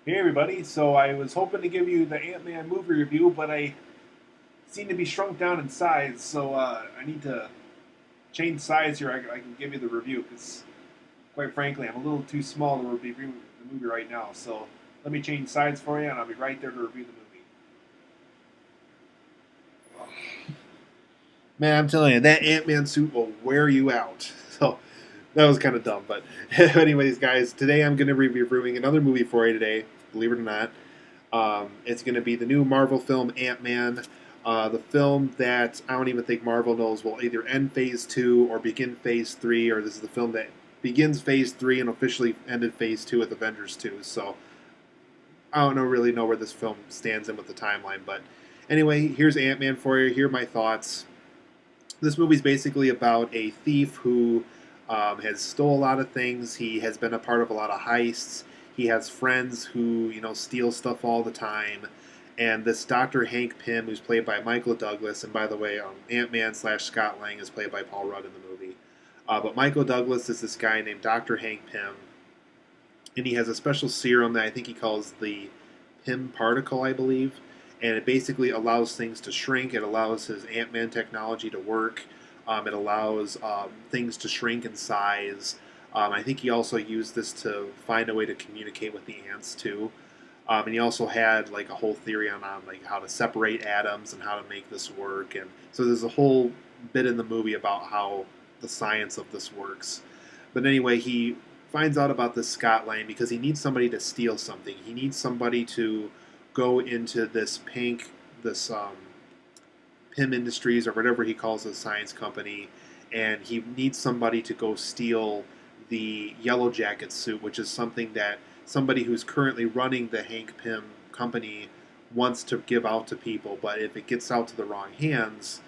Hey everybody, so I was hoping to give you the Ant-Man movie review, but I seem to be shrunk down in size, so I need to change size here. I can give you the review because, quite frankly, I'm a little too small to review the movie right now. So let me change size for you, and I'll be right there to review the movie. Man, I'm telling you, that Ant-Man suit will wear you out. So that was kind of dumb, but anyways, guys, today I'm going to be reviewing another movie for you today. Believe it or not. It's going to be the new Marvel film Ant Man, the film that I don't even think Marvel knows will either end Phase 2 or begin Phase 3, or this is the film that begins Phase 3 and officially ended Phase 2 with Avengers 2. So I don't really know where this film stands in with the timeline. But anyway, here's Ant Man for you. Here are my thoughts. This movie's basically about a thief who has stole a lot of things. He has been a part of a lot of heists. He has friends who steal stuff all the time. And this Dr. Hank Pym, who's played by Michael Douglas, and by the way, Ant Man slash Scott Lang is played by Paul Rudd in the movie. But Michael Douglas is this guy named Dr. Hank Pym, and he has a special serum that I think he calls the Pym particle, I believe, and it basically allows things to shrink. It allows his Ant Man technology to work. It allows things to shrink in size. I think he also used this to find a way to communicate with the ants too. And he also had like a whole theory on like how to separate atoms and how to make this work. And so there's a whole bit in the movie about how the science of this works. But anyway, he finds out about this Scott Lang because he needs somebody to steal something. He needs somebody to go into this Pym Industries or whatever he calls his science company, and he needs somebody to go steal the Yellow Jacket suit, which is something that somebody who's currently running the Hank Pym company wants to give out to people. But if it gets out to the wrong hands,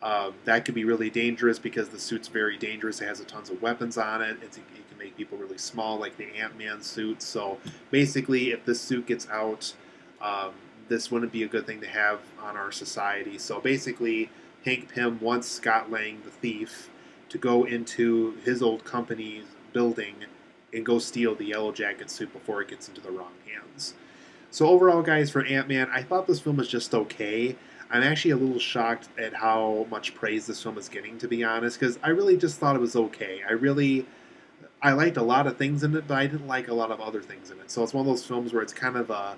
that could be really dangerous because the suit's very dangerous. It has a tons of weapons on it. It can make people really small, like the Ant-Man suit. So basically, if this suit gets out, um, this wouldn't be a good thing to have on our society. So basically, Hank Pym wants Scott Lang, the thief, to go into his old company's building and go steal the Yellow Jacket suit before it gets into the wrong hands. So overall, guys, for Ant Man, I thought this film was just okay. I'm actually a little shocked at how much praise this film is getting, to be honest, because I really just thought it was okay. I liked a lot of things in it, but I didn't like a lot of other things in it. So it's one of those films where it's kind of a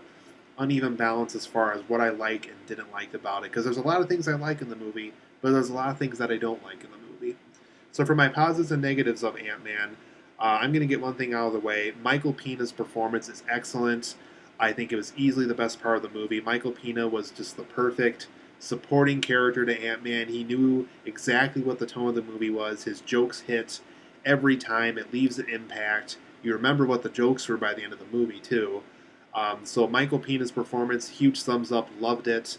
uneven balance as far as what I like and didn't like about it. Because there's a lot of things I like in the movie, but there's a lot of things that I don't like in the movie. So for my positives and negatives of Ant Man, I'm going to get one thing out of the way. Michael Pena's performance is excellent. I think it was easily the best part of the movie. Michael Pena was just the perfect supporting character to Ant Man. He knew exactly what the tone of the movie was. His jokes hit every time. It leaves an impact. You remember what the jokes were by the end of the movie too. So Michael Pena's performance, huge thumbs up, loved it.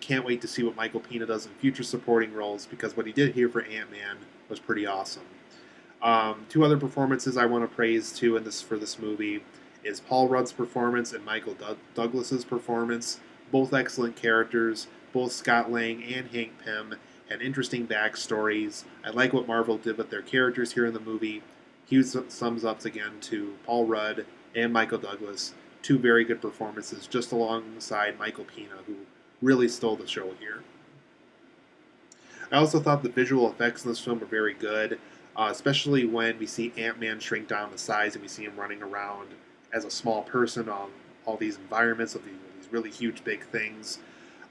Can't wait to see what Michael Pena does in future supporting roles because what he did here for Ant Man was pretty awesome. Two other performances I want to praise too in this for this movie is Paul Rudd's performance and Michael Douglas's performance. Both excellent characters. Both Scott Lang and Hank Pym had interesting backstories. I like what Marvel did with their characters here in the movie. Huge thumbs ups again to Paul Rudd and Michael Douglas. Two very good performances, just alongside Michael Pena, who really stole the show here. I also thought the visual effects in this film were very good, especially when we see Ant Man shrink down to size and we see him running around as a small person on all these environments of these really huge, big things.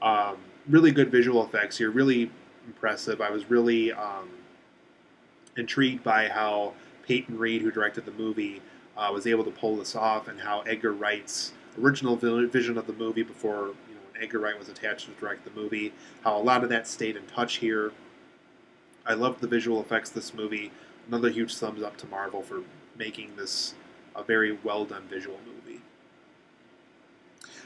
Um, really good visual effects here, really impressive. I was really intrigued by how Peyton Reed, who directed the movie, was able to pull this off, and how Edgar Wright's original vision of the movie before when Edgar Wright was attached to direct the movie, how a lot of that stayed in touch here. I loved the visual effects of this movie. Another huge thumbs up to Marvel for making this a very well done visual movie.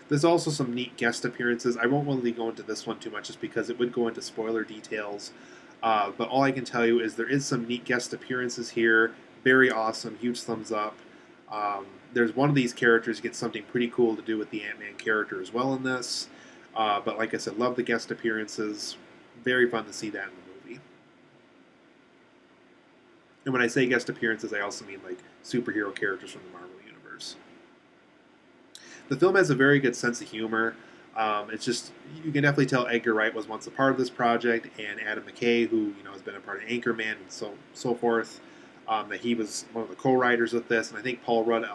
There's also some neat guest appearances. I won't really go into this one too much just because it would go into spoiler details. But all I can tell you is there is some neat guest appearances here. Very awesome. Huge thumbs up. There's one of these characters gets something pretty cool to do with the Ant-Man character as well in this. But like I said, love the guest appearances. Very fun to see that in the movie. And when I say guest appearances, I also mean like superhero characters from the Marvel Universe. The film has a very good sense of humor. It's just you can definitely tell Edgar Wright was once a part of this project, and Adam McKay, who has been a part of Anchorman and so forth, that he was one of the co-writers with this, and I think Paul Rudd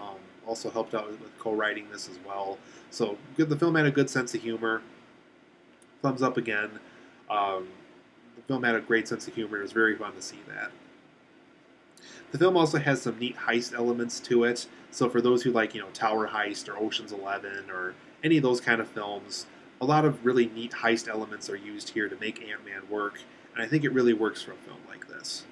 also helped out with co-writing this as well. So the film had a good sense of humor. Thumbs up again. Um, the film had a great sense of humor. It was very fun to see that. The film also has some neat heist elements to it. So for those who like, Tower Heist or Ocean's 11 or any of those kind of films, a lot of really neat heist elements are used here to make Ant-Man work, and I think it really works for a film like this.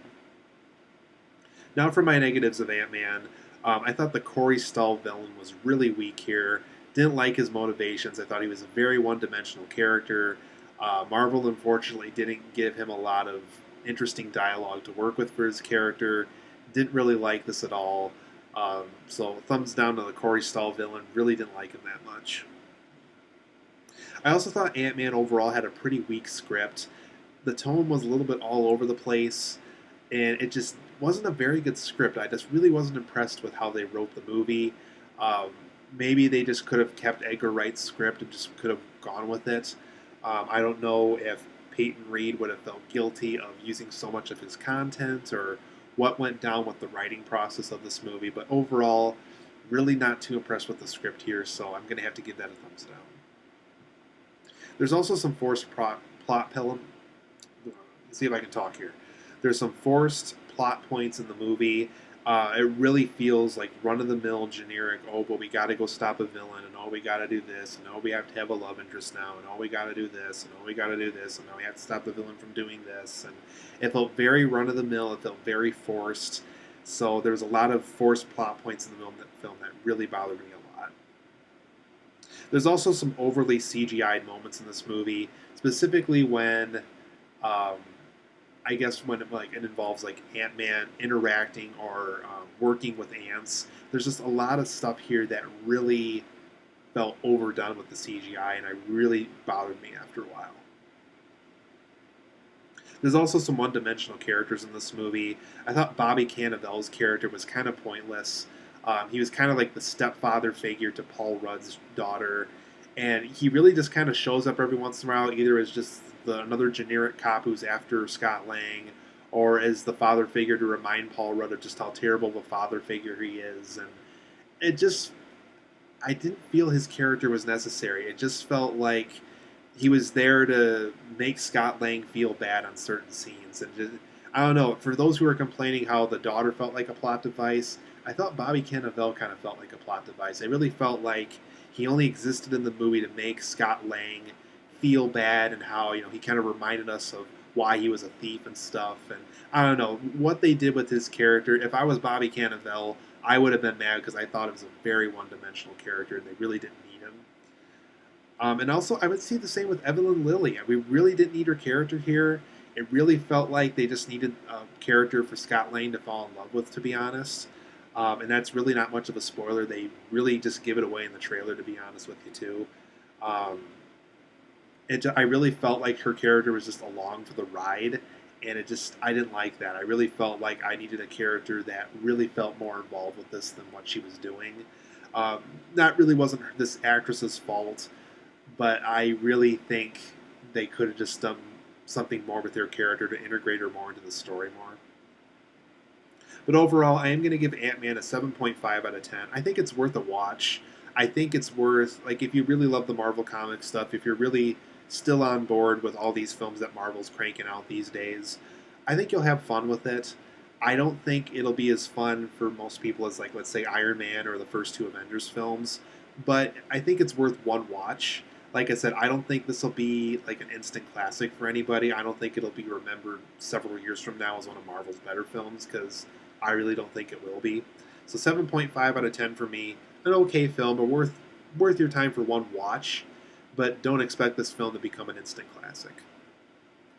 Now for my negatives of Ant-Man, I thought the Corey Stoll villain was really weak here. Didn't like his motivations. I thought he was a very one-dimensional character. Marvel, unfortunately, didn't give him a lot of interesting dialogue to work with for his character. Didn't really like this at all. So thumbs down to the Corey Stoll villain. Really didn't like him that much. I also thought Ant-Man overall had a pretty weak script. The tone was a little bit all over the place, and it just wasn't a very good script. I just really wasn't impressed with how they wrote the movie. Um, Maybe they just could have kept Edgar Wright's script and just could have gone with it. I don't know if Peyton Reed would have felt guilty of using so much of his content or what went down with the writing process of this movie, but overall, really not too impressed with the script here, so I'm going to have to give that a thumbs down. There's also some forced plot Let's see if I can talk here. There's some forced plot points in the movie. It really feels like run-of-the-mill generic. Oh, but we got to go stop a villain, and oh, we got to do this, and oh, we have to have a love interest now, and oh, we got to do this, and oh, we got to do this, and oh, we have to stop the villain from doing this. And it felt very run-of-the-mill. It felt very forced. So there's a lot of forced plot points in the film that really bothered me a lot. There's also some overly CGI'd moments in this movie, specifically when I guess when it involves like Ant-Man interacting or working with ants. There's just a lot of stuff here that really felt overdone with the CGI, and it really bothered me after a while. There's also some one-dimensional characters in this movie. I thought Bobby Cannavale's character was kind of pointless. He was kind of like the stepfather figure to Paul Rudd's daughter, and he really just kind of shows up every once in a while, either as just another generic cop who's after Scott Lang, or as the father figure to remind Paul Rudd of just how terrible of a father figure he is. And it just, I didn't feel his character was necessary. It just felt like he was there to make Scott Lang feel bad on certain scenes. And just, I don't know, for those who are complaining how the daughter felt like a plot device, I thought Bobby Cannavale kind of felt like a plot device. It really felt like he only existed in the movie to make Scott Lang feel bad, and how he kind of reminded us of why he was a thief and stuff. And I don't know what they did with his character. If I was Bobby Cannavale, I would have been mad because I thought it was a very one-dimensional character and they really didn't need him. And also, I would see the same with Evelyn Lilly. We really didn't need her character here. It really felt like they just needed a character for Scott Lang to fall in love with, to be honest. And that's really not much of a spoiler. They really just give it away in the trailer, to be honest with you, too. I really felt like her character was just along for the ride, and I didn't like that. I really felt like I needed a character that really felt more involved with this than what she was doing. That really wasn't this actress's fault, but I really think they could have just done something more with her character to integrate her more into the story more. But overall, I am going to give Ant-Man a 7.5 out of 10. I think it's worth a watch. I think it's worth, like, if you really love the Marvel Comics stuff, if you're really still on board with all these films that Marvel's cranking out these days, I think you'll have fun with it. I don't think it'll be as fun for most people as, like, let's say Iron Man or the first two Avengers films, but I think it's worth one watch. Like I said, I don't think this will be like an instant classic for anybody. I don't think it'll be remembered several years from now as one of Marvel's better films, because I really don't think it will be. So 7.5 out of 10 for me. An okay film, but worth your time for one watch. But don't expect this film to become an instant classic.